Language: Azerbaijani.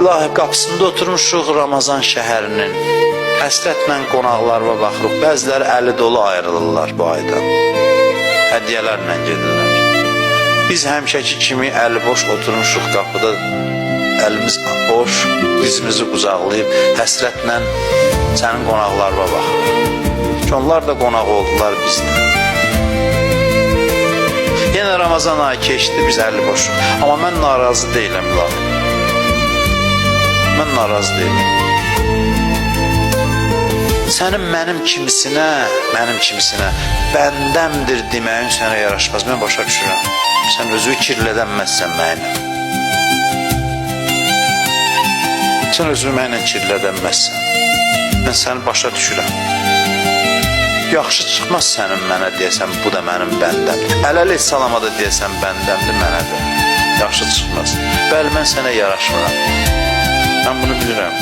İlahi, qapısında oturmuşuq Ramazan şəhərinin. Həsrətlə qonaqlarına baxırıq. Bəziləri əli dolu ayrılırlar bu aydan. Hədiyyələrlə gedirlər. Biz həmişəki kimi əli boş oturmuşuq qapıda. Əlimiz boş, dizimizi qucaqlayıb həsrətlə sənin qonaqlarına baxırıq. Onlar da qonaq oldular bizlə. Yenə Ramazan ayı keçdi, biz əli boşuq. Amma mən narazı deyiləm, İlahi. Mən narazı deyiləm. Sənin mənim kimisinə bəndəmdir deməyin sənə yaraşmaz. Mən başa düşürəm. Sən özünü kirlədənməzsən mənimlə. Sən özünü mənimlə kirlədənməzsən. Mən səni başa düşürəm. Yaxşı çıxmaz sənin mənə deyəsən, bu da mənim bəndəmdir. Ələli salama da deyəsən, bəndəmdir mənə də. Yaxşı çıxmaz. Bəli, mən sənə yaraşmıram. Mən bunu bilirəm.